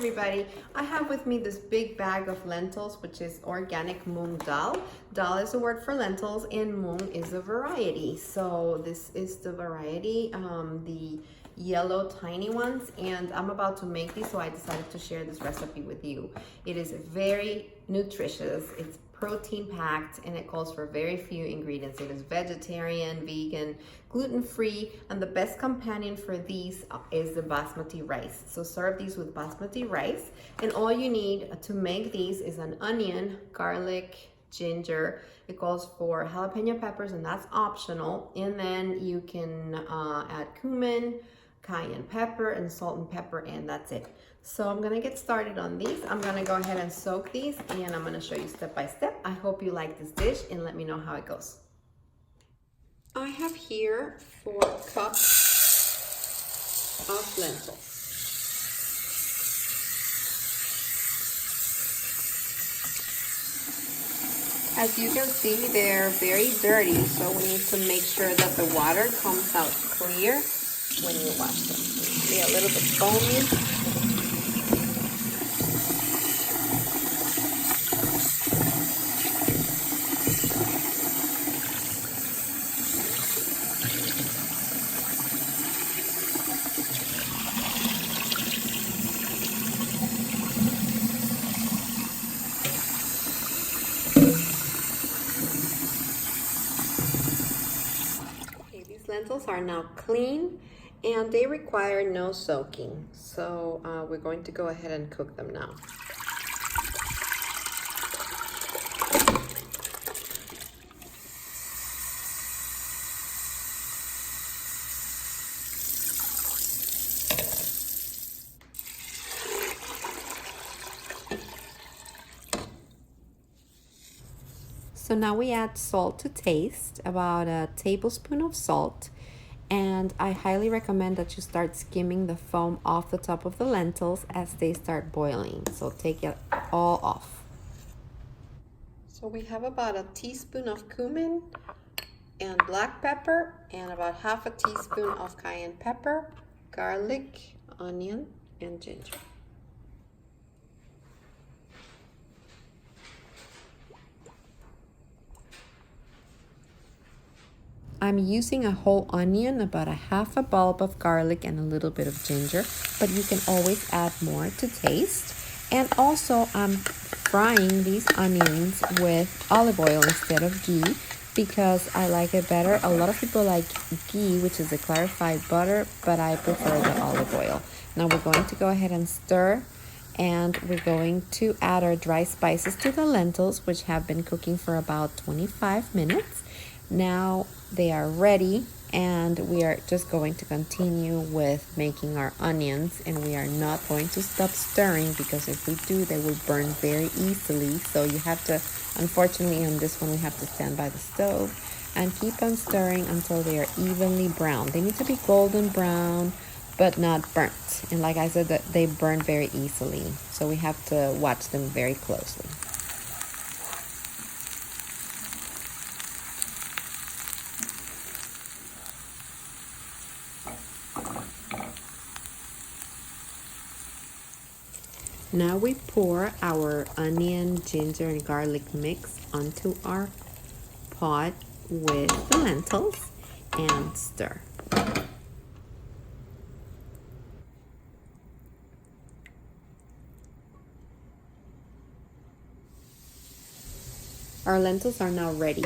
everybody. I have with me this big bag of lentils, which is organic mung dal. Dal is a word for lentils and mung is a variety. So this is the variety, the yellow tiny ones, and I'm about to make these, so I decided to share this recipe with you. It is very nutritious. It's protein packed and it calls for very few ingredients. It is vegetarian, vegan, gluten-free, and the best companion for these is the basmati rice. So serve these with basmati rice, and all you need to make these is an onion, garlic, ginger. It calls for jalapeno peppers, and that's optional. And then you can add cumin, cayenne pepper, and salt and pepper, and that's it. So I'm gonna get started on these. I'm gonna go ahead and soak these, and I'm gonna show you step by step. I hope you like this dish and let me know how it goes. I have here 4 cups of lentils. As you can see, they're very dirty, so we need to make sure that the water comes out clear when you wash them. See, a little bit foamy. These lentils are now clean and they require no soaking. So we're going to go ahead and cook them now. So now we add salt to taste, about a tablespoon of salt, and I highly recommend that you start skimming the foam off the top of the lentils as they start boiling. So take it all off. So we have about a teaspoon of cumin and black pepper, and about half a teaspoon of cayenne pepper, garlic, onion, and ginger. I'm using a whole onion, about a half a bulb of garlic, and a little bit of ginger, but you can always add more to taste. And also I'm frying these onions with olive oil instead of ghee because I like it better. A lot of people like ghee, which is a clarified butter, but I prefer the olive oil. Now we're going to go ahead and stir, and we're going to add our dry spices to the lentils, which have been cooking for about 25 minutes. Now they are ready, and we are just going to continue with making our onions, and we are not going to stop stirring because if we do, they will burn very easily. So you have to, unfortunately on this one, we have to stand by the stove and keep on stirring until they are evenly brown. They need to be golden brown but not burnt, and like I said, that they burn very easily, so we have to watch them very closely. Now we pour our onion, ginger, and garlic mix onto our pot with the lentils and stir. Our lentils are now ready,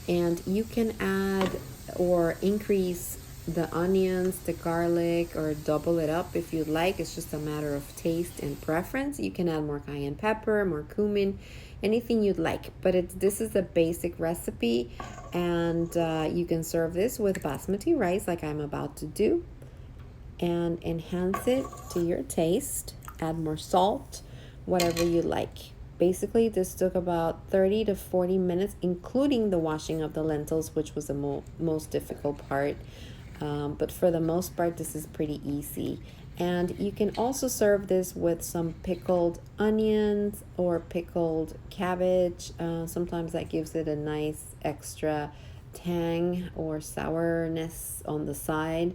and you can add or increase the onions, the garlic, or double it up if you'd like. It's just a matter of taste and preference. You can add more cayenne pepper, more cumin, anything you'd like, but this is a basic recipe, and you can serve this with basmati rice like I'm about to do, and enhance it to your taste. Add more salt, whatever you like. Basically, this took about 30 to 40 minutes, including the washing of the lentils, which was the most difficult part. But for the most part, this is pretty easy. And you can also serve this with some pickled onions or pickled cabbage. Sometimes that gives it a nice extra tang or sourness on the side.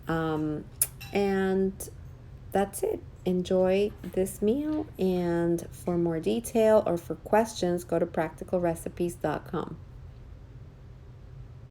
And that's it. enjoy this meal, and for more detail or for questions, go to practicalrecipes.com.